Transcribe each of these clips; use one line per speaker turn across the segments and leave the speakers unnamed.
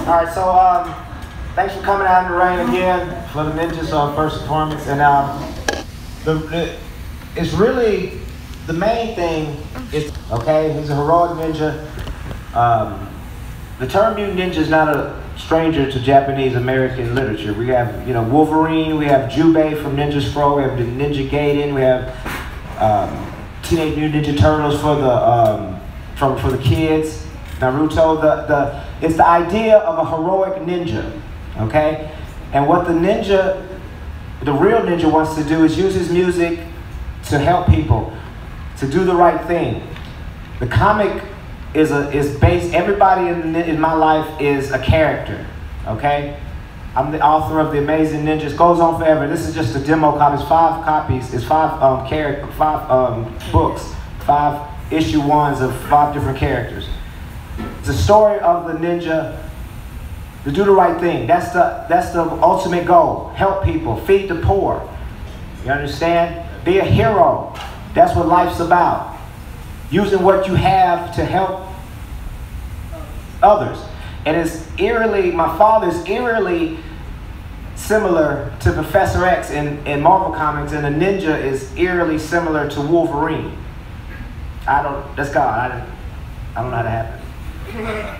Alright, so thanks for coming out in the rain again for the Ninjas first performance. And it's really, the main thing is, okay, he's a heroic ninja. The term mutant ninja is not a stranger to Japanese American literature. We have, Wolverine, we have Jubei from Ninja Scroll, we have the Ninja Gaiden, we have Teenage Mutant Ninja Turtles for the kids. Naruto, it's the idea of a heroic ninja, okay? And what the real ninja wants to do is use his music to help people, to do the right thing. The comic is based, everybody in my life is a character, okay? I'm the author of The Amazing Ninjas, goes on forever. This is just a demo copy, it's 5 copies, it's 5 books, 5 issue 1s of 5 different characters. It's a story of the ninja to do the right thing. That's the ultimate goal. Help people, feed the poor. You understand? Be a hero. That's what life's about. Using what you have to help others. And it's eerily, my father's eerily similar to Professor X in Marvel Comics, and the ninja is eerily similar to Wolverine. That's God. I don't know how that happened.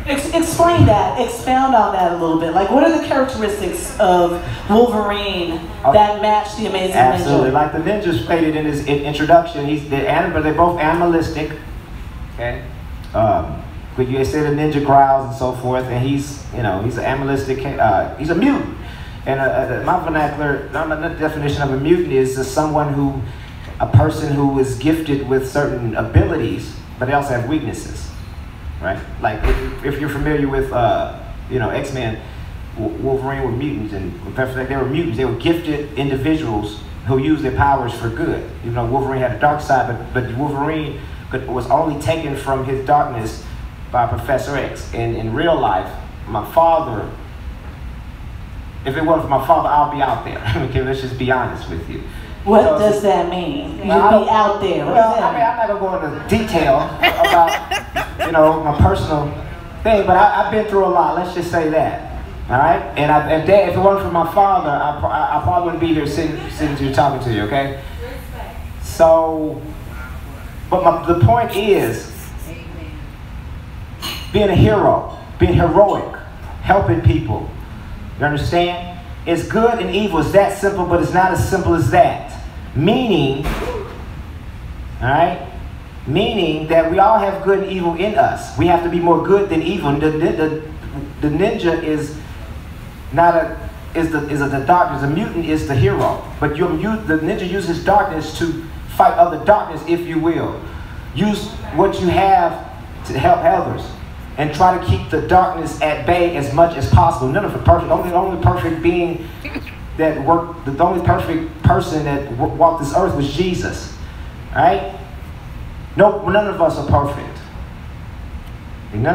Explain that. Expound on that a little bit. Like, what are the characteristics of Wolverine that match the Amazing
Absolutely.
Ninja?
Like the ninja stated in his introduction, they're both animalistic. Okay. But you say the ninja growls and so forth, and he's an animalistic. He's a mutant. And my vernacular, my definition of a mutant is a person who is gifted with certain abilities, but they also have weaknesses. Right? Like if you're familiar with X-Men, Wolverine were mutants, and they were mutants. They were gifted individuals who used their powers for good. Wolverine had a dark side, but Wolverine was only taken from his darkness by Professor X. And in real life, my father, if it wasn't for my father, I'll be out there. Okay, let's just be honest with you.
What does that mean? You'll be out there.
I'm not going to go into detail about, my personal thing, but I've been through a lot, let's just say that. All right? And if it wasn't for my father, I probably wouldn't be here sitting here talking to you, okay? So, but the point is, being a hero, being heroic, helping people. You understand? It's good and evil. It's that simple, but it's not as simple as that. Meaning, all right? Meaning that we all have good and evil in us. We have to be more good than evil. The ninja is the darkness. The mutant is the hero. But the ninja uses darkness to fight other darkness, if you will. Use what you have to help others, and try to keep the darkness at bay as much as possible. None of it perfect. The only perfect being that worked, the only perfect person that walked this earth was Jesus. Right? No, none of us are perfect. And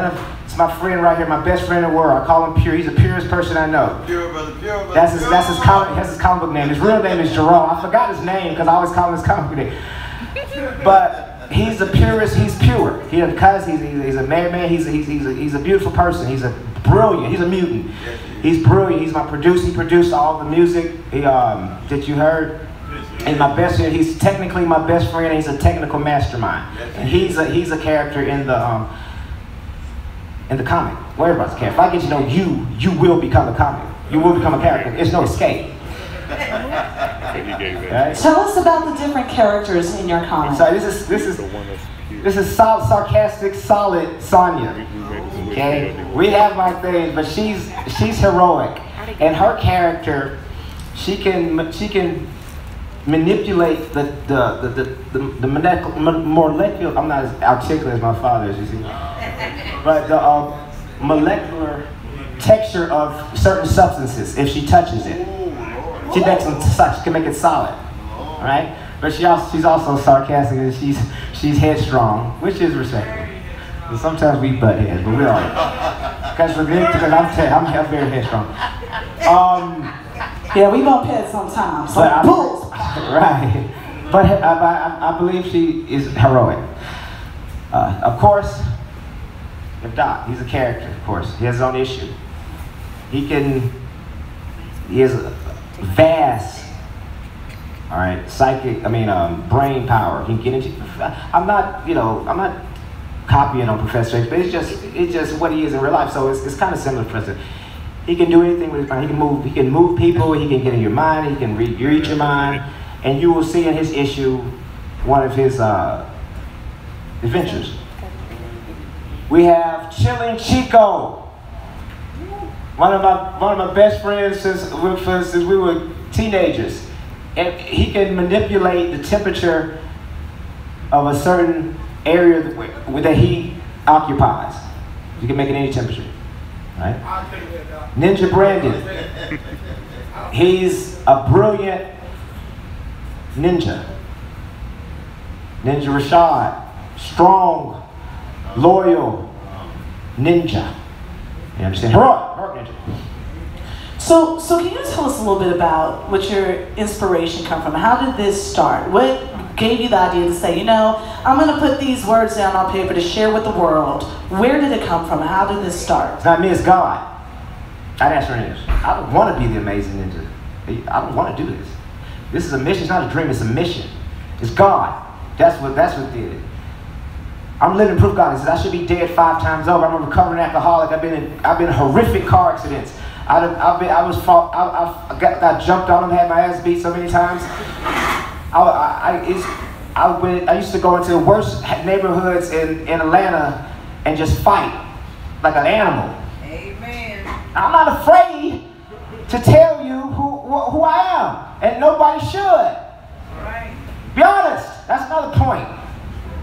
it's my friend right here, my best friend in the world. I call him Pure. He's the purest person I know.
Pure, brother, pure, brother.
That's his comic book name. His real name is Jerome. I forgot his name because I always call him his comic book name. But he's the purest. He's pure. Because he's a madman. He's a beautiful person. He's a mutant. He's brilliant. He's my producer. He produced all the music that you heard. And my best friend. He's technically my best friend. He's a technical mastermind. And he's a character in the comic. Well, everybody's a character. If I get to know you, you will become a comic. You will become a character. There's no escape. Right?
Tell us about the different characters in your comic.
So this is sarcastic, solid Sonya. Okay, we have my things, but she's heroic, and her character, she can manipulate the molecular. I'm not as articulate as my father is, you see, but the molecular texture of certain substances. If she touches it, she can make it solid, right? But she's also sarcastic, and she's headstrong, which is respectable. And sometimes we butt heads, but we're all right. Because I'm very headstrong.
Yeah, we bump heads sometimes. Like bulls.
Right. But I believe she is heroic. Of course, Doc, he's a character, of course. He has his own issue. He has vast, all right, brain power. He can get into, I'm not copying on Professor X, but it's just what he is in real life. So it's kind of similar to Professor. He can do anything with his mind. He can move people. He can get in your mind. He can read your mind, and you will see in his issue one of his adventures. We have Chilling Chico, one of my best friends since we were teenagers, and he can manipulate the temperature of a certain area that he occupies. You can make it any temperature, right? Ninja Brandon, he's a brilliant ninja. Ninja Rashad, strong, loyal ninja. You understand? Heroic ninja.
So can you tell us a little bit about what your inspiration come from? How did this start? What gave you the idea to say, I'm going to put these words down on paper to share with the world? Where did it come from? How did this start?
It's not me, it's God. I'd answer this. I don't want to be the amazing ninja. I don't want to do this. This is a mission. It's not a dream. It's a mission. It's God. That's what did it. I'm living proof God says I should be dead 5 times over. I'm a recovering alcoholic. I've been in horrific car accidents. I got jumped on and had my ass beat so many times. I used to go into the worst neighborhoods in Atlanta and just fight like an animal.
Amen.
I'm not afraid to tell you who I am, and nobody should.
Right.
Be honest. That's another point.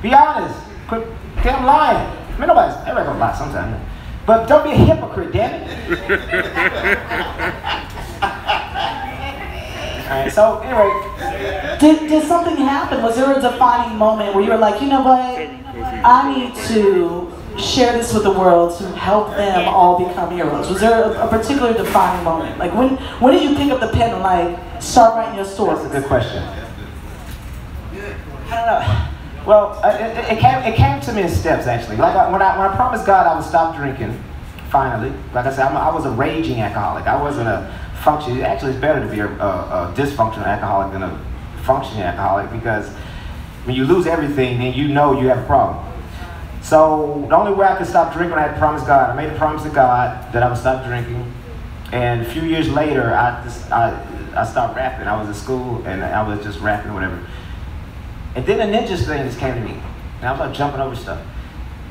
Be honest. Quit damn lying. I mean, everybody's gonna lie sometime. But don't be a hypocrite, damn it. All right, so anyway.
Did something happen? Was there a defining moment where you were like, you know what? I need to share this with the world to help them all become heroes. Was there a particular defining moment? Like when did you pick up the pen and start writing your story?
That's a good question. I don't know. Well, it came to me in steps, actually. Like when I promised God I would stop drinking, finally. Like I said, I was a raging alcoholic. I wasn't a functioning. Actually, it's better to be a dysfunctional alcoholic than a functioning alcoholic, because when you lose everything, then you know you have a problem. So the only way I could stop drinking, I had to promise God. I made a promise to God that I would stop drinking. And a few years later, I stopped rapping. I was in school and I was just rapping or whatever. And then a ninja thing just came to me. And I was like jumping over stuff.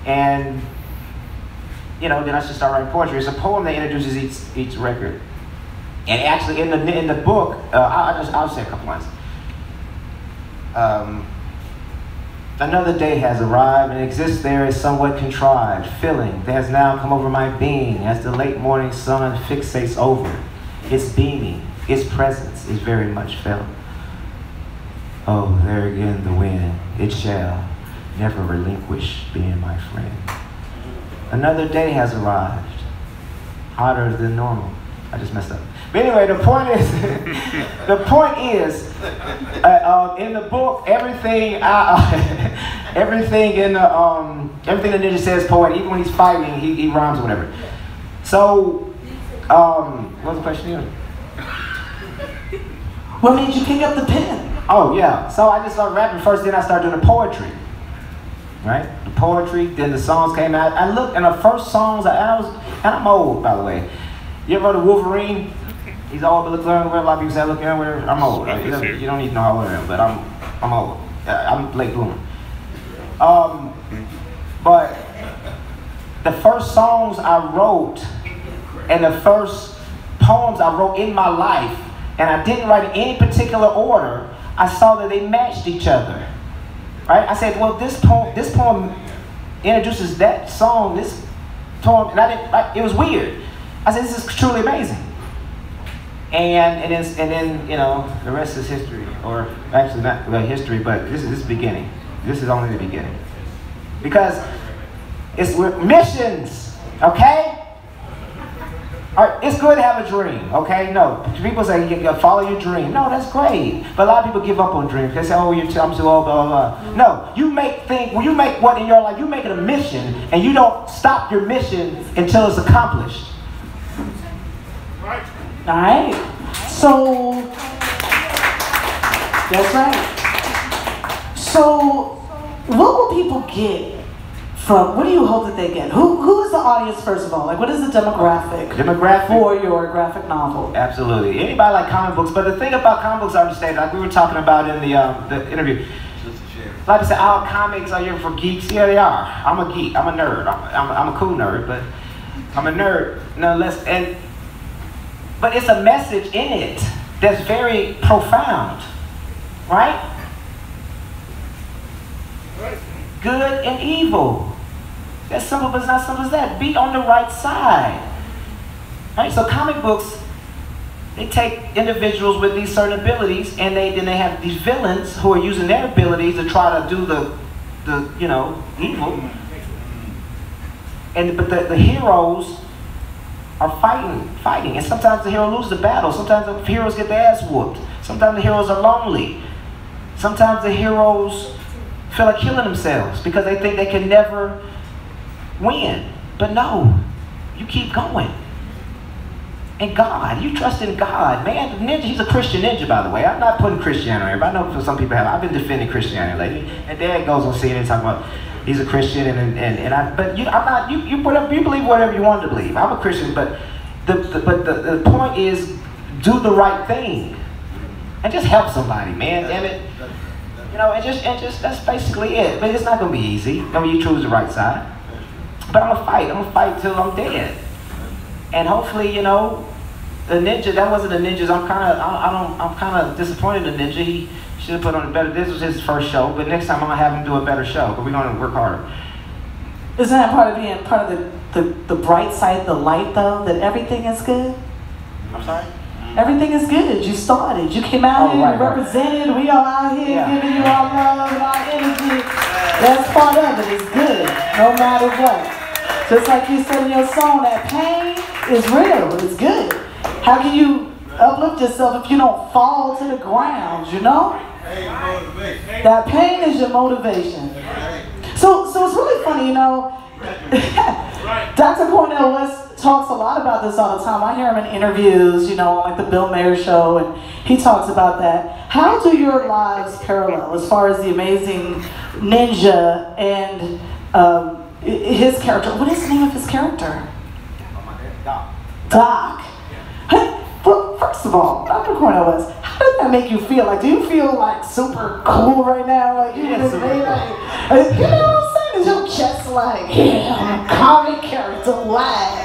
And, then I should start writing poetry. It's a poem that introduces each record. And actually in the book, I'll say a couple lines. Another day has arrived and exists there is somewhat contrived feeling that has now come over my being as the late morning sun fixates over. It's beaming, its presence is very much felt. Oh, there again the wind, it shall never relinquish being my friend. Another day has arrived, hotter than normal. I just messed up. But anyway, the point is, in the book, everything in the ninja says poetic. Even when he's fighting, he rhymes or whatever. So, what was the question again?
What made you pick up the pen?
Oh yeah. So I just started rapping first. Then I started doing the poetry. Right? The poetry. Then the songs came out. I looked, and the first songs and I'm old, by the way. You ever heard of Wolverine? He's old, but look everywhere. A lot of people say, look everywhere. I'm old. Right? You don't need to know how old I am, but I'm old. I'm late bloomer. But the first songs I wrote and the first poems I wrote in my life, and I didn't write in any particular order, I saw that they matched each other. Right? I said, well, this poem introduces that song, this poem, and it was weird. I said, this is truly amazing. And then the rest is history, or actually not history, but this is beginning. This is only the beginning, because we're missions, okay? All right, it's good to have a dream, okay? No, people say you follow your dream. No, that's great, but a lot of people give up on dreams. They say, oh, I'm too old, blah blah blah. No, you make what in your life, you make it a mission, and you don't stop your mission until it's accomplished.
All right. So, that's right. So, what will people get from, what do you hope that they get? Who is the audience, first of all? Like, what is the demographic for your graphic novel?
Absolutely. Anybody like comic books, but the thing about comic books, I understand, like we were talking about in the interview, like I said, all comics are here for geeks. Yeah, they are. I'm a geek. I'm a nerd. I'm a cool nerd, but I'm a nerd nonetheless. But it's a message in it that's very profound, right? Good and evil. That's simple, but it's not simple as that. Be on the right side. Right? So comic books, they take individuals with these certain abilities, and then they have these villains who are using their abilities to try to do the evil. But the heroes are fighting, and sometimes the hero loses the battle. Sometimes the heroes get their ass whooped. Sometimes the heroes are lonely. Sometimes the heroes feel like killing themselves because they think they can never win. But no, you keep going. And God, you trust in God. Man, ninja, he's a Christian ninja, by the way. I'm not putting Christianity on here, but I know for some people have. I've been defending Christianity lately. And Dad goes on CNN talking about he's a Christian you believe whatever you want to believe. I'm a Christian, but the point is, do the right thing. And just help somebody, man, damn it. And just that's basically it. But it's not gonna be easy. I mean, you choose the right side. But I'm gonna fight till I'm dead. And hopefully, the ninja, that wasn't a ninja. I'm kinda disappointed in the ninja. He should have put on a better, this was his first show, but next time I'm gonna have him do a better show, but we're gonna work harder.
Isn't that part of being part of the bright side, the light though, that everything is good?
I'm sorry?
Everything is good. You started. You came out here, you represented. We all out here giving you our love and our energy. That's part of it. It's good, no matter what. Just like you said in your song, that pain is real. It's good. How can you uplift yourself if you don't fall to the ground, That pain is your motivation. So it's really funny, Dr. Cornel West talks a lot about this all the time. I hear him in interviews, on like the Bill Maher show, and he talks about that. How do your lives parallel as far as the amazing ninja and his character? What is the name of his character? Doc. Well, first of all, Dr. Cornel West, how does that make you feel? Like, do you feel like super cool right now? Like you just made like, you know what I'm saying? Is your chest like, yeah, I'm a comic character? Wow.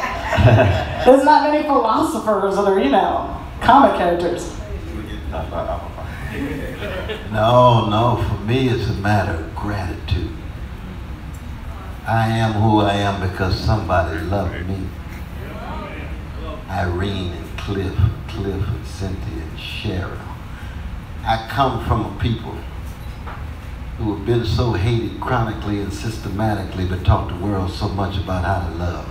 There's not many philosophers that are, comic characters.
No, for me it's a matter of gratitude. I am who I am because somebody loved me. Irene and Cliff and Cynthia and Cheryl. I come from a people who have been so hated chronically and systematically, but taught the world so much about how to love.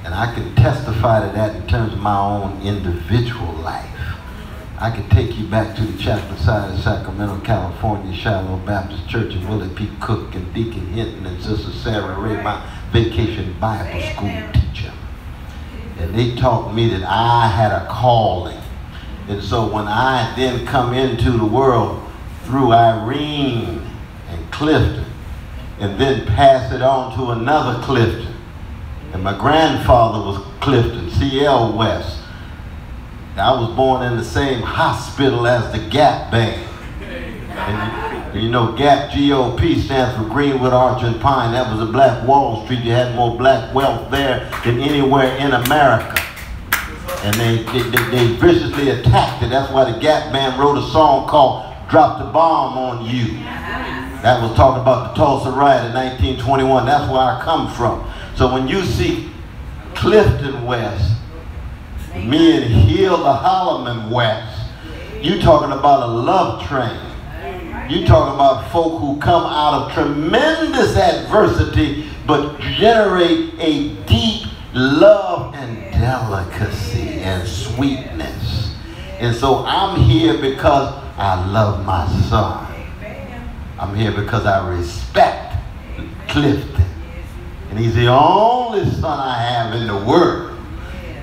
And I can testify to that in terms of my own individual life. I could take you back to the chaplain side of Sacramento, California, Shiloh Baptist Church, and Willie P. Cook and Deacon Hinton and Sister Sarah Ray, my vacation Bible school teacher. And they taught me that I had a calling. And so when I then come into the world through Irene and Clifton, and then pass it on to another Clifton, and my grandfather was Clifton, C.L. West. I was born in the same hospital as the Gap Band. And Gap, G-O-P, stands for Greenwood, Archer, and Pine. That was a black Wall Street. You had more black wealth there than anywhere in America. And they viciously attacked it. That's why the Gap Band wrote a song called Drop the Bomb on You. That was talking about the Tulsa riot in 1921. That's where I come from. So when you see Clifton West, me and Hilda Holloman West, you talking about a love train. You talking about folk who come out of tremendous adversity but generate a deep love and delicacy and sweetness. And so I'm here because I love my son. I'm here because I respect Clifton. And he's the only son I have in the world.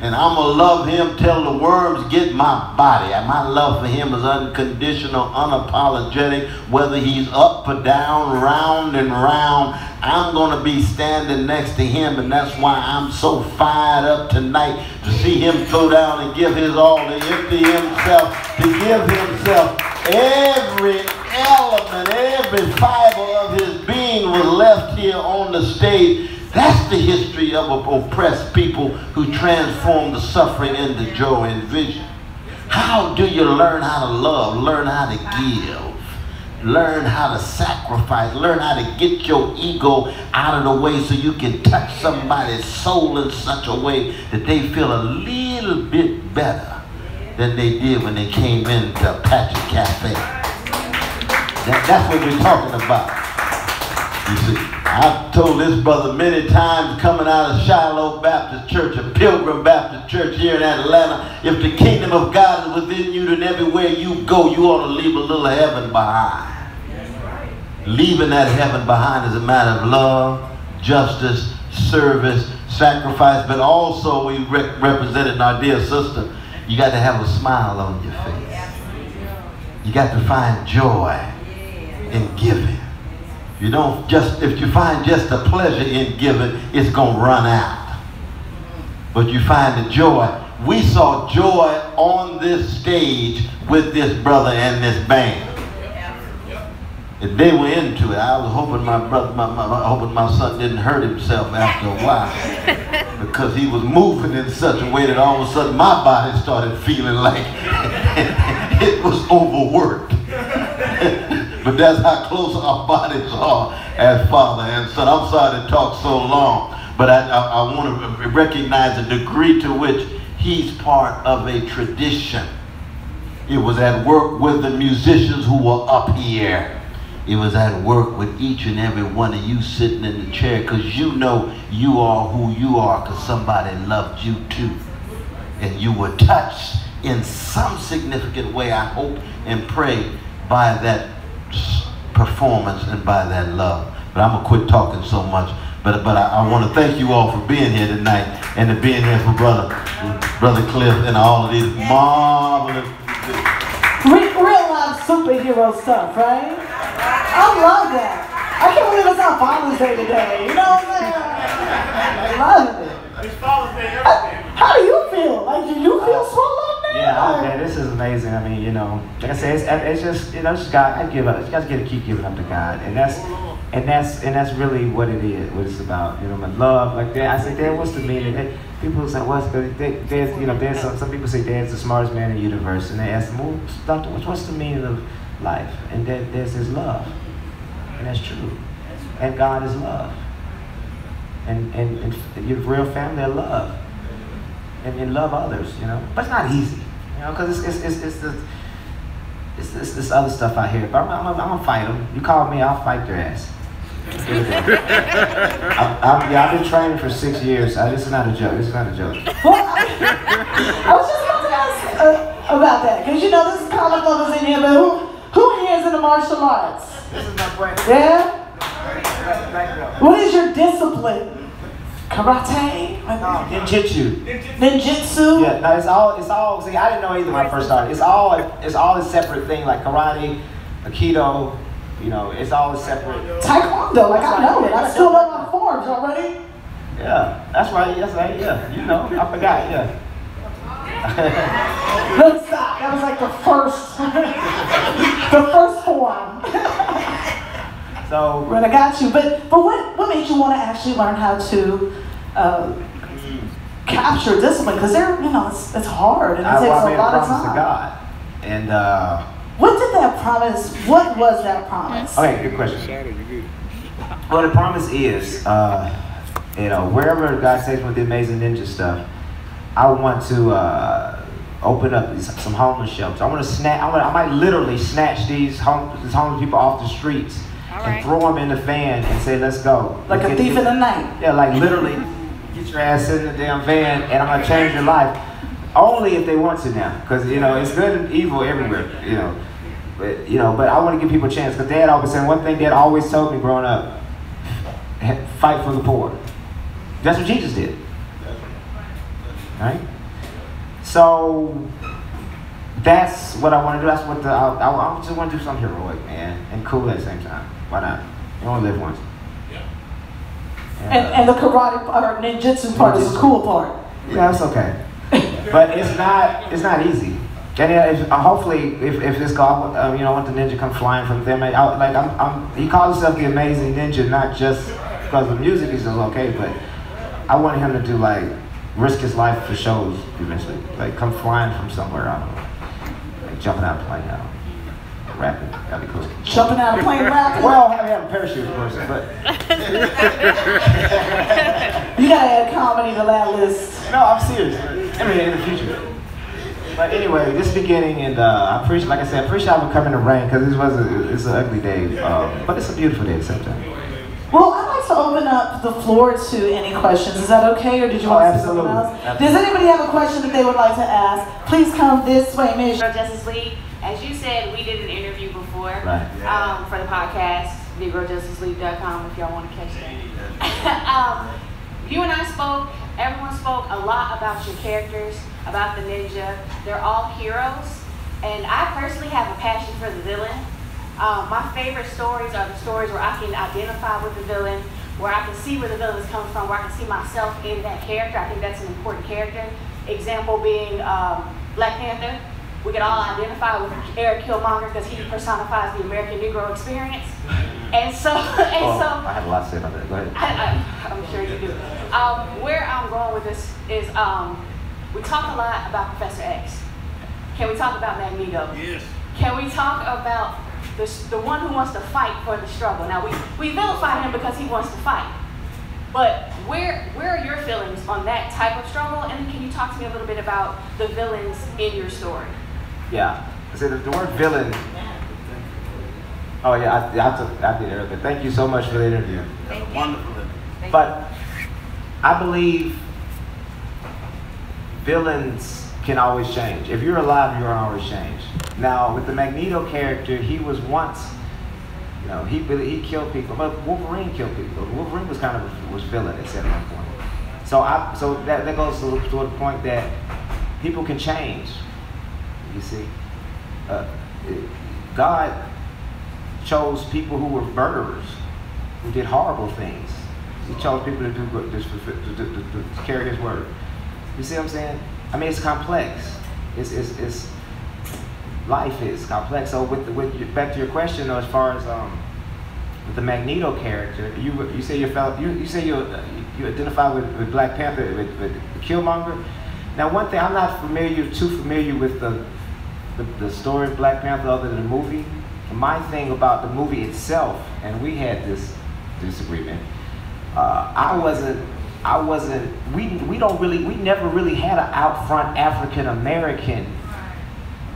And I'm going to love him till the worms get my body. And my love for him is unconditional, unapologetic. Whether he's up or down, round and round, I'm going to be standing next to him. And that's why I'm so fired up tonight to see him throw down and give his all, to empty himself, to give himself every element, every fiber of his being was left here on the stage. That's the history of oppressed people who transform the suffering into joy and vision. How do you learn how to love, learn how to give, learn how to sacrifice, learn how to get your ego out of the way so you can touch somebody's soul in such a way that they feel a little bit better than they did when they came into Apache Cafe? That's what we're talking about. You see, I've told this brother many times, coming out of Shiloh Baptist Church, a Pilgrim Baptist Church here in Atlanta, if the kingdom of God is within you, then everywhere you go, you ought to leave a little heaven behind. Leaving that heaven behind is a matter of love, justice, service, sacrifice, but also we represented our dear sister. You got to have a smile on your face. You got to find joy in giving. You don't just, if you find just a pleasure in giving, it's going to run out. But you find the joy. We saw joy on this stage with this brother and this band. And they were into it. I was hoping hoping my son didn't hurt himself after a while, because he was moving in such a way that all of a sudden my body started feeling like it was overworked. But that's how close our bodies are as father and son. I'm sorry to talk so long, but I want to recognize the degree to which he's part of a tradition. It was at work with the musicians who were up here. It was at work with each and every one of you sitting in the chair, because you know you are who you are because somebody loved you too. And you were touched in some significant way, I hope and pray, by that performance and by that love. But I'm going to quit talking so much. But I want to thank you all for being here tonight, and to being here for Brother Cliff and all of these marvelous...
Real life superhero stuff, right? I love that. I can't believe it's not Father's Day today. You know what I'm saying? I love it.
It's Father's Day everything.
How do you feel? Like, do you feel swallowed now?
Yeah, this is amazing. I mean, you know, like I said, it's just, you know, just God. I give up. You guys got to keep giving up to God, and that's really what it is. What it's about. You know, my love. Like that. I said, Dad, what's the meaning? People say, what's the? There's, you know, there's some people say Dad's the smartest man in the universe, and they ask him, well, Doctor, what's the meaning of life? And there's his love, and that's true. And God is love, and your real family are love, and love others. You know, but it's not easy. You know, because it's this other stuff out here. But I'm gonna fight them. You call me, I'll fight their ass. I've been training for 6 years. This is not a joke. This is not a joke.
Well, I was just about to ask about that, because you know this is comic lovers in here, but who in here is in the martial arts?
This is my point.
Yeah? What is your discipline? Karate?
No, ninjutsu.
Ninjutsu?
Yeah, no, it's all. See, I didn't know either when I first started. It's all a separate thing, like karate, aikido. You know, it's all a separate.
Taekwondo, like I know it. I still know my forms already.
Yeah, that's right. That's right. Yeah, you know, I forgot. Yeah.
Let's stop. That was like the first form.
So,
Right, I got you. But what made you want to actually learn how to capture discipline? Because it's hard and it takes a lot of time.
To God, and
what did that promise? What was that promise?
okay, good question. Well, the promise is, wherever God takes me with the amazing ninja stuff, I want to open up some homeless shelters. I might literally snatch these homeless people off the streets and throw them in the van and say, let's go.
Like a thief in the night.
Yeah, like literally get your ass in the damn van and I'm going to change your life. Only if they want to now. Because, it's good and evil everywhere, But I want to give people a chance. Because Dad always said, one thing Dad always told me growing up, fight for the poor. That's what Jesus did. Right? So that's what I want to do. That's what I just want to do something heroic, man, and cool at the same time. Why not? You only live once.
And the karate or ninjutsu part is the cool part.
Yeah, it's okay. But it's not easy. And hopefully, if this guy, you know, want the ninja come flying from them, he calls himself the Amazing Ninja, not just because the music is just okay, but I want him to do like risk his life for shows eventually, like come flying from somewhere, I don't know, like jumping out of a plane, I don't know. Rapping, that'd be cool.
Jumping out of a plane rapping?
Well, have a parachute, of course, but...
You gotta add comedy to that list.
No, I'm serious. I mean, in the future. But anyway, this beginning, and I appreciate, like I said, I appreciate having come in the rain, because it's an ugly day, but it's a beautiful day at the same time.
Well, I'd like to open up the floor to any questions. Is that okay, or did you want to say something else?
Absolutely.
Does anybody have a question that they would like to ask? Please come this way, Miss.
Negro Justice League. As you said, we did an interview before
Right.
for the podcast, NegroJusticeLeague.com if y'all want to catch that. You and I spoke, everyone spoke a lot about your characters, about the ninja. They're all heroes, and I personally have a passion for the villain. My favorite stories are the stories where I can identify with the villain, where I can see where the villain is coming from, where I can see myself in that character. I think that's an important character. Example being Black Panther. We can all identify with Eric Killmonger because he personifies the American Negro experience. And so,
I have a lot to say about that. Go ahead.
I'm sure you do. Where I'm going with this is we talk a lot about Professor X. Can we talk about Magneto? Yes. Can we talk about the one who wants to fight for the struggle? Now, we vilify him because he wants to fight. But where are your feelings on that type of struggle? And can you talk to me a little bit about the villains in your story?
Yeah. So the word villain. Oh yeah, I did earlier. Thank you so much for the interview.
Wonderful.
But I believe villains can always change. If you're alive, you're always change. Now with the Magneto character, he was once, you know, he killed people. But Wolverine killed people. Wolverine was kind of was villain at one point. So that goes to the point that people can change. You see, God chose people who were murderers, who did horrible things. He chose people to do good, to carry His word. You see what I'm saying? I mean, it's complex. It's life is complex. So back to your question, though, as far as with the Magneto character, you say you identify with Black Panther, with Killmonger. Now, one thing, I'm not too familiar with the story of Black Panther other than the movie. My thing about the movie itself, and we had this disagreement. We never really had an out front African American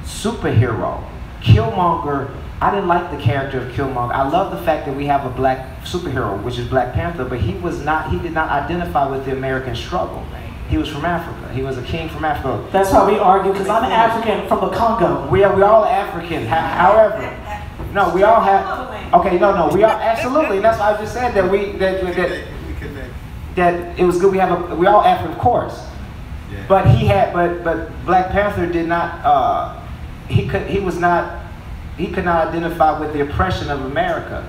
superhero. Killmonger, I didn't like the character of Killmonger. I love the fact that we have a black superhero, which is Black Panther, but he did not identify with the American struggle. He was from Africa. He was a king from Africa.
That's why we argue, because I'm African from the Congo.
We all African. However, no, we all have. Okay, no, we are absolutely. And that's why I just said that that it was good. We all African, of course. Yeah. But Black Panther did not. He could not identify with the oppression of America,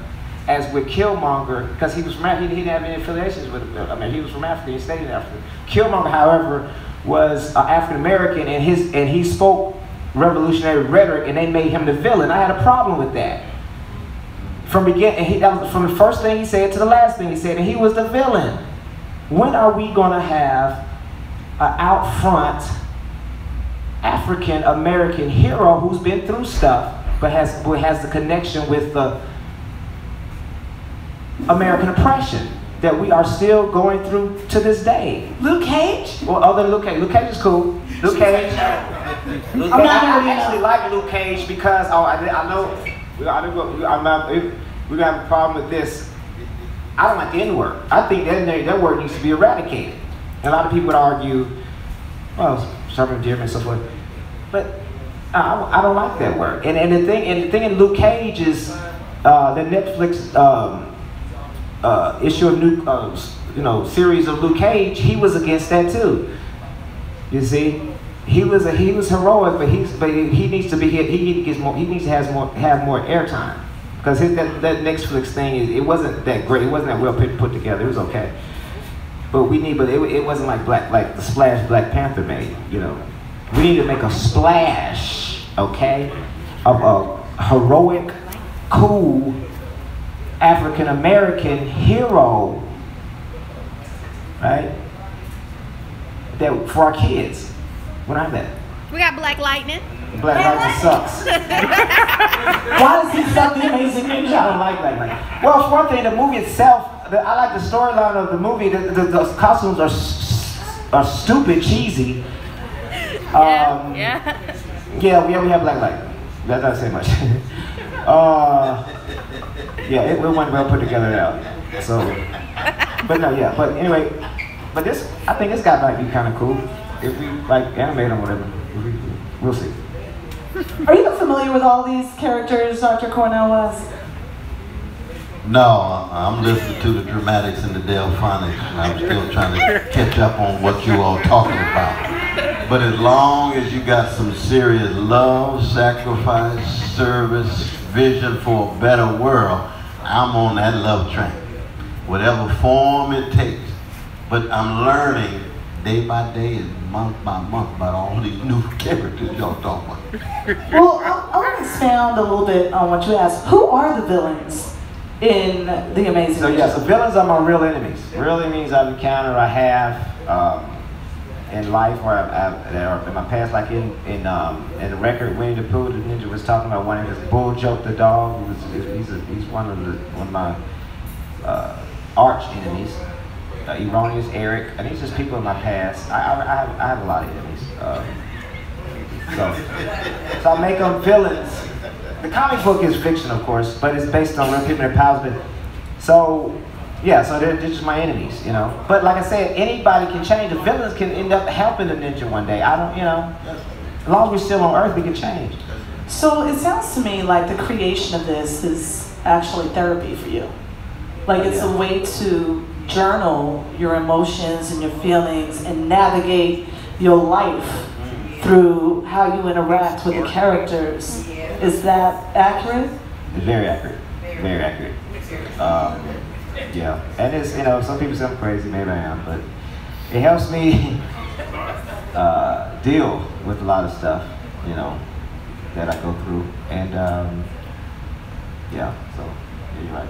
as with Killmonger, because he didn't have any affiliations with it. I mean, he was from Africa. He stayed in Africa. Killmonger, however, was African American, and he spoke revolutionary rhetoric, and they made him the villain. I had a problem with that. From from the first thing he said to the last thing he said, and he was the villain. When are we going to have an out front African American hero who's been through stuff, but has the connection with the American oppression that we are still going through to this day?
Luke Cage?
Well, other than Luke Cage. Luke Cage is cool. Luke Cage. I actually like Luke Cage because I know we're gonna have a problem with this. I don't like the N-word. I think that word needs to be eradicated. And a lot of people would argue, well, some endearment and so forth, but I don't like that word. And the thing in Luke Cage is the Netflix issue of series of Luke Cage. He was against that too. You see, he was heroic, but he needs to be he needs to have more airtime, because that Netflix thing it wasn't that great. It wasn't that well put together. It was okay, but it wasn't like the splash Black Panther made. You know, we need to make a splash, okay, of a heroic, cool African American hero, right? That for our kids. What I'm at?
We got Black Lightning.
Black Lightning sucks.
Why does he suck the Amazing Ninja?
I don't like Black Lightning. Well, for one thing, the movie itself, I like the storyline of the movie. The costumes are stupid, cheesy.
Yeah.
Yeah, we have Black Lightning. That doesn't say much. Yeah, it wasn't well put together out. So, but no, yeah. But anyway, I think this guy might be kind of cool. If we like animate them, whatever, we'll see.
Are you familiar with all these characters, Dr. Cornel was?
No, I'm listening to the dramatics and the Delphonics, and I'm still trying to catch up on what you all talking about. But as long as you got some serious love, sacrifice, service, vision for a better world, I'm on that love train. Whatever form it takes. But I'm learning day by day and month by month about all these new characters y'all talk about.
Well, I want to expound a little bit on what you asked. Who are the villains in The Amazing
So yeah, so villains are my real enemies. Real enemies I've encountered, I have in life, or in my past, like in the record Winnie the Pooh, the ninja was talking about one of his Bull Joke the dog. He's one of my arch enemies. Erroneous Eric, and these are just people in my past. I have a lot of enemies. So I make them villains. The comic book is fiction, of course, but it's based on real people and their powers. But so yeah, so they're just my enemies, you know. But like I said, anybody can change. The villains can end up helping the ninja one day. I don't, you know. As long as we're still on Earth, we can change.
So it sounds to me like the creation of this is actually therapy for you. Like it's a way to journal your emotions and your feelings and navigate your life through how you interact with the characters. Is that accurate?
Very accurate. Very accurate. Yeah, and it's, you know, some people say I'm crazy, maybe I am, but it helps me deal with a lot of stuff, you know, that I go through, and yeah, so yeah, you're right.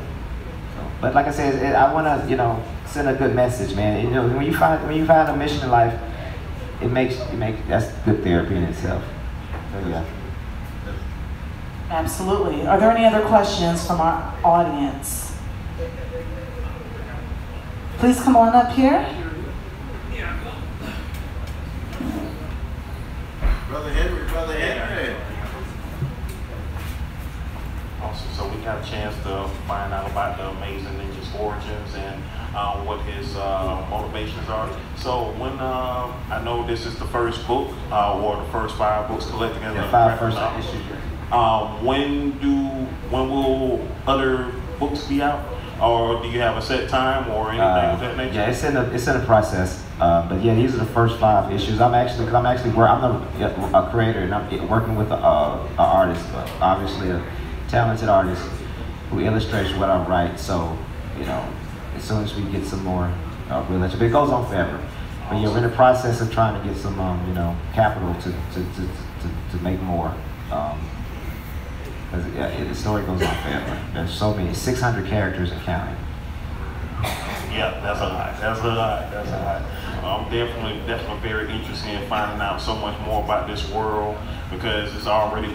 So, but like I said, I want to, you know, send a good message, man. You know, when you find a mission in life, that's good therapy in itself. So yeah.
Absolutely. Are there any other questions from our audience? Please come on up here.
Brother Henry.
Awesome. So we got a chance to find out about the Amazing Ninja's origins and what his motivations are. So when I know this is the first book, or the first 5 books collected in the
5 first issues.
When will other books be out, or do you have a set time or anything of that nature?
Yeah, it's in the process. But yeah, these are the first 5 issues. I'm a creator, and I'm working with an artist, obviously a talented artist who illustrates what I write. So, you know, as soon as we get some more real, but it goes on forever. But yeah, we're in the process of trying to get some, you know, capital to make more. The story goes on forever. There's so many, 600 characters and counting.
Yeah, that's a lot. I'm definitely very interested in finding out so much more about this world, because it's already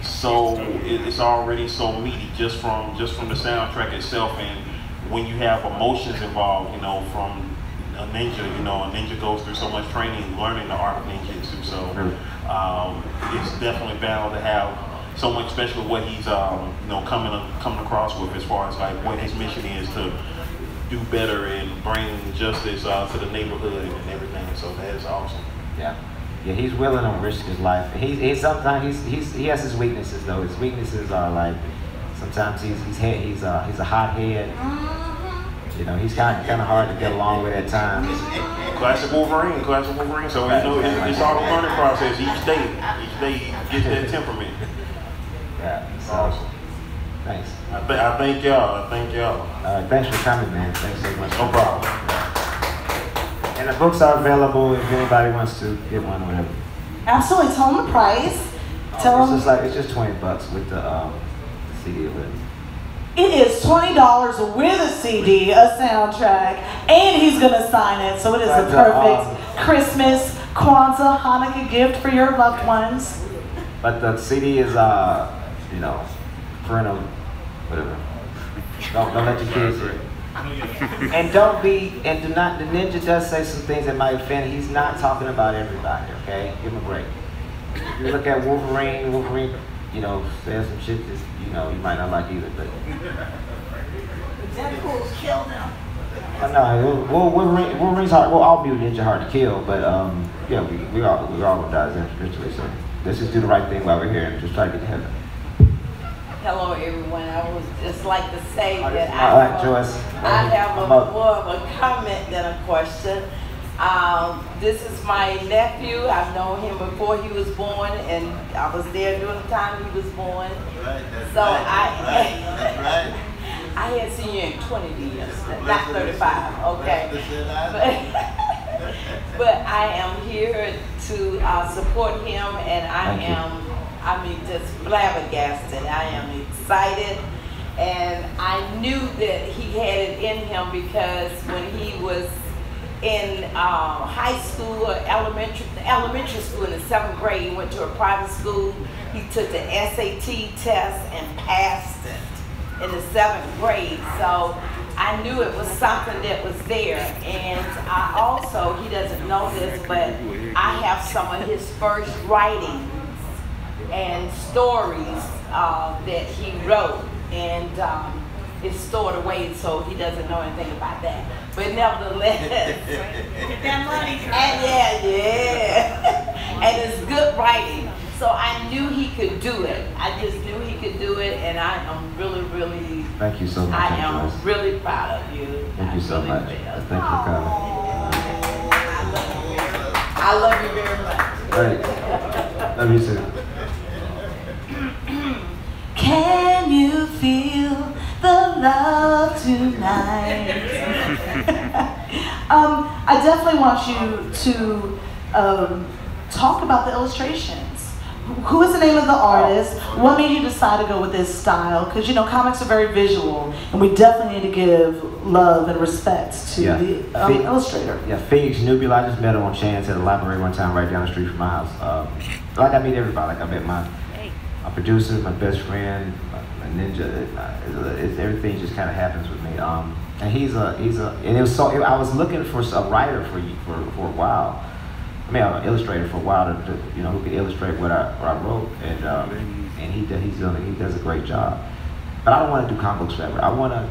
so meaty just from the soundtrack itself, and when you have emotions involved, you know, from a ninja, you know, a ninja goes through so much training, learning the art of ninjutsu. So it's definitely bound to have so much, especially what he's you know, coming across with, as far as like what his mission is to do better and bring justice to the neighborhood and everything. So that is awesome.
Yeah, he's willing to risk his life. He sometimes he has his weaknesses though. His weaknesses are like sometimes he's a hothead. You know, he's kind of hard to get along with at times.
Classic Wolverine. So you know, it's all a learning process each day. Each day he gets that temperament.
Yeah. So,
Awesome.
thanks.
I thank y'all.
Thanks for coming, man. Thanks so much.
No problem.
And the books are available if anybody wants to get one or whatever.
Absolutely. Tell them the price. Tell them.
It's just $20 with the CD with it.
It is $20 with a CD, a soundtrack, and he's gonna sign it. So it is a perfect Christmas, Kwanzaa, Hanukkah gift for your loved ones.
But the CD is, you know, parental, whatever. Don't let your kids hear it. And do not, the ninja does say some things that might offend. He's not talking about everybody, okay? Give him a break. If you look at Wolverine, you know, says some shit that, you know, you might not like either, but.
Deadpool's killed him.
No, Wolverine's hard, well, all ninja hard to kill, but, yeah, we all gonna die eventually, so let's just do the right thing while we're here and just try to get to heaven.
Hello, everyone. I would just like to say that
Joyce.
I have more of a comment than a question. This is my nephew. I've known him before he was born, and I was there during the time he was born. I had seen you in 20 years, not 35, okay? But I am here to support him, and just flabbergasted. I am excited, and I knew that he had it in him because when he was in high school or elementary school in the 7th grade, he went to a private school. He took the SAT test and passed it in the 7th grade. So I knew it was something that was there. And I also, he doesn't know this, but I have some of his first writings and stories that he wrote, and it's stored away, so he doesn't know anything about that. But nevertheless,
Get that money.
and and it's good writing. So I knew he could do it. I just knew he could do it, and I am really.
Thank you so much.
I am really proud of you.
Thank you so much. Thank you for coming.
I love you very much.
Great. Love you too.
Can you feel the love tonight? I definitely want you to talk about the illustrations. Who is the name of the artist? What made you decide to go with this style? Because, you know, comics are very visual, and we definitely need to give love and respect to the illustrator.
Yeah, Phoenix Nubula. I just met him on chance at a library one time right down the street from my house. Like I meet everybody. Like I met my producer, my best friend, my ninja. Everything just kind of happens with me. And and it was so. I was looking for a writer for a while. I mean, an illustrator for a while to who could illustrate what I wrote, and he does a great job. But I don't want to do comic books forever. I want to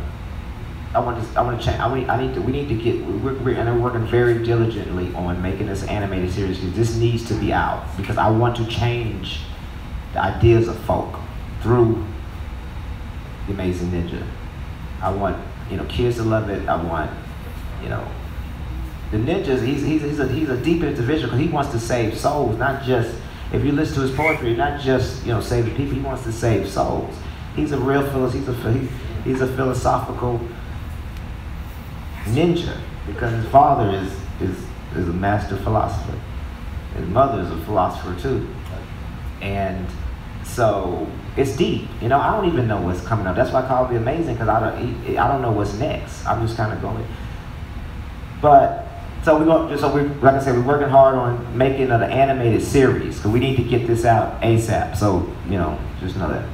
change. We need to get. We're working very diligently on making this animated series because this needs to be out because I want to change the ideas of folk through The Amazing Ninja. I want kids to love it. I want the ninjas. He's a deep individual because he wants to save souls, not just. If you listen to his poetry, not just saving people. He wants to save souls. He's a real he's a philosophical ninja because his father is a master philosopher. His mother is a philosopher too, and so it's deep. I don't even know what's coming up. That's why I call it amazing because I don't know what's next. I'm just kind of going. But so like I said, we're working hard on making an animated series because we need to get this out ASAP. So just know that.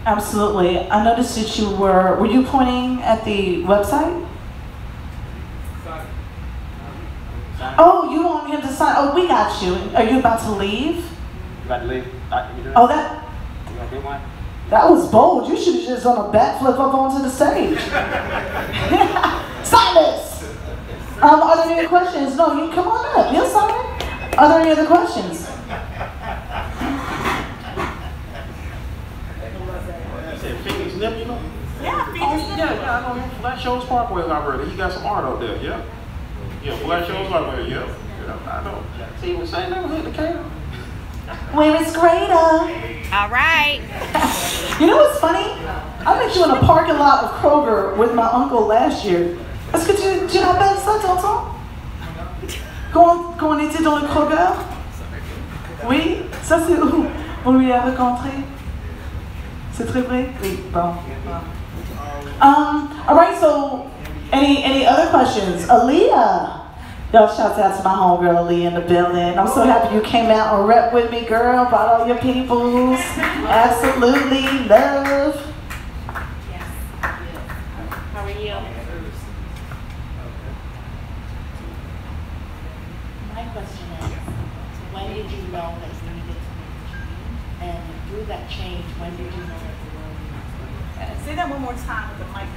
Absolutely. I noticed that you were you pointing at the website? Oh, you want him to sign? Oh, we got you. Are you about to leave?
You about to leave?
Oh, that.
You gonna do one?
That was bold. You should have just done a backflip up onto the stage. Silence! Are there any questions? No, you come on up. You'll sign. Are there any other questions?
Phoenix Nebula?
Yeah,
Yeah, I know him from Flat Shows Parkway already. He got some art out there, yeah? Yeah, Black shows like, well, yeah. I know. See, we say neighborhood Decatur.
Where is greater?
All right.
You know what's funny? I met you in a parking lot of Kroger with my uncle last year. Est-ce que tu rappelles ça, tonton? Quand on était dans le Kroger? Oui? Ça c'est où? On lui a rencontré? C'est très vrai? Oui, bon. All right, so any other questions? Aaliyah. Y'all shout out to my homegirl Aaliyah in the building. I'm so happy you came out and rep with me, girl. Brought all your peoples. Absolutely love.
Yes. How are you?
My question is, when did you know that you needed to make a change? And through that change, when did you know that the world needed to?
Say that one more time with the mic.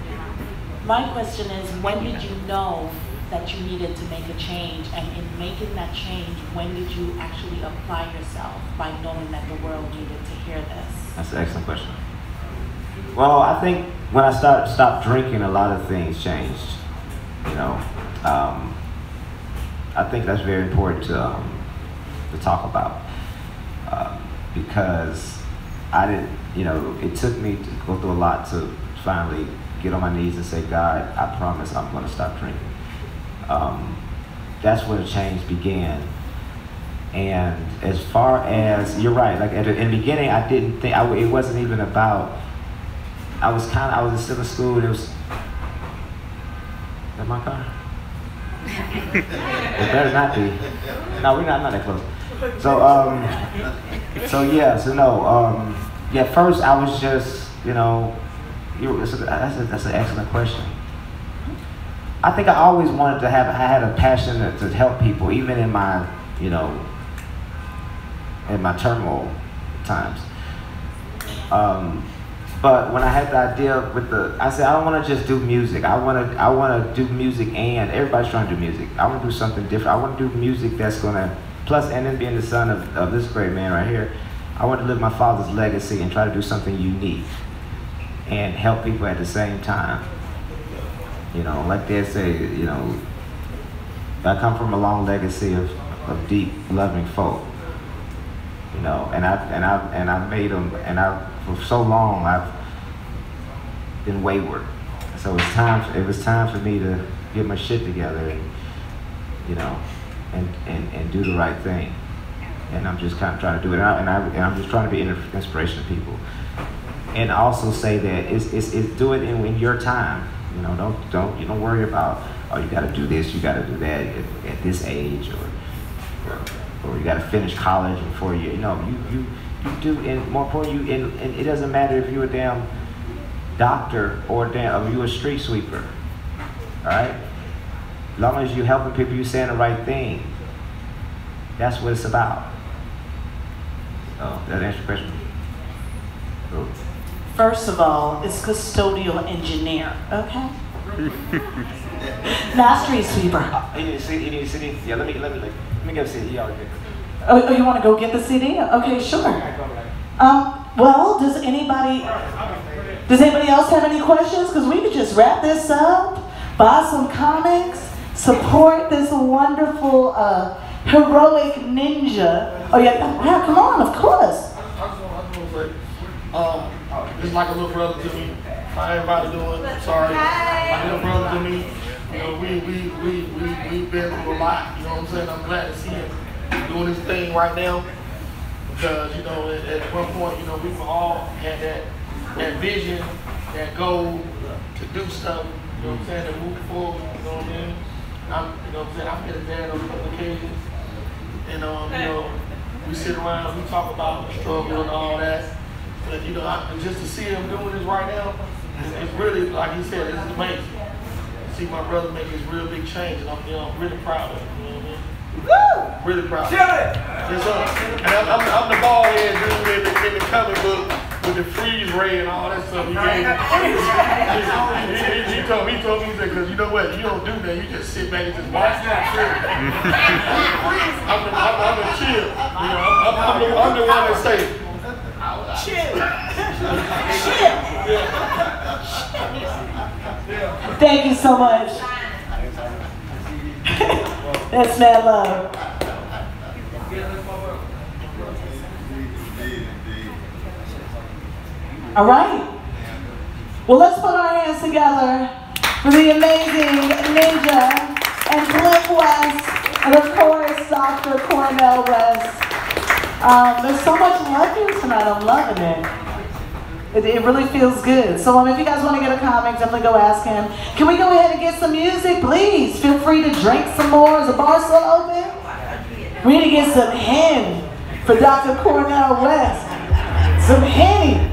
My question is, when did you know that you needed to make a change? And in making that change, when did you actually apply yourself by knowing that the world needed to hear this?
That's an excellent question. Well, I think when I stopped drinking, a lot of things changed. You know, I think that's very important to talk about because I didn't. You know, it took me to go through a lot to finally get on my knees and say, God, I promise I'm going to stop drinking. That's where the change began. And as far as, you're right, like in the beginning, I didn't think, it wasn't even about, I was still in school, and it was, is that my car? It better not be. No, I'm not that close. Yeah, first I was just, you know, that's an excellent question. I think I always wanted to I had a passion to help people, even in my, you know, in my turmoil times. But when I had the idea I said, I don't want to just do music. I want to do music, and everybody's trying to do music. I want to do something different. I want to do music that's going to, plus, and then being the son of this great man right here, I want to live my father's legacy and try to do something unique and help people at the same time. You know, like they say, you know, I come from a long legacy of deep, loving folk. You know, and I've made them, for so long I've been wayward. So it was time for me to get my shit together and, you know, and do the right thing. And I'm just kind of trying to do it, and I'm just trying to be an inspiration to people. And also say that it's do it in your time. You know, don't worry about, oh, you got to do this, you got to do that at this age, or you got to finish college before you know, you do, and more importantly, and it doesn't matter if you're a damn doctor or you a street sweeper. All right, as long as you're helping people, you're saying the right thing. That's what it's about. So that answer your question. Cool.
First of all, it's custodial engineer, okay? Not street sweeper.
You need a CD? Yeah, let me get a CD. Y'all get.
Oh, you want to go get the CD? Okay, sure. Well, does anybody else have any questions? Because we could just wrap this up, buy some comics, support this wonderful heroic ninja. Oh yeah, come on, of course.
It's like a little brother to me. How everybody doing? I'm sorry. My little brother to me. You know, we've been through a lot. You know what I'm saying? I'm glad to see him doing his thing right now. Because, you know, at one point, you know, we all had that vision, that goal to do stuff, you know what I'm saying, to move forward, you know what I mean? You know what I'm saying, I've been a dad on a couple occasions. And, you know, we sit around, we talk about the struggle and all that. But, you know, just to see him doing this right now, it's really, like he said, it's amazing. To see my brother make this real big change, and I'm really proud of him, you know what I mean? Woo! Really proud. Chill it! Yes, sir. And I'm the bald head dude in the comic book with the freeze ray and all that stuff. He told me, he said, because you know what, you don't do that, you just sit back and just watch that shit. I'm the chill. You know, I'm the one that say, chill.
Thank you so much. That's mad love. All right. Well, let's put our hands together for the amazing Ninja and Cliff West, and of course, Dr. Cornel West. There's so much love here tonight. I'm loving it. It really feels good. So if you guys want to get a comic, definitely go ask him. Can we go ahead and get some music, please? Feel free to drink some more. Is the bar still open? We need to get some hen for Dr. Cornel West. Some Henny.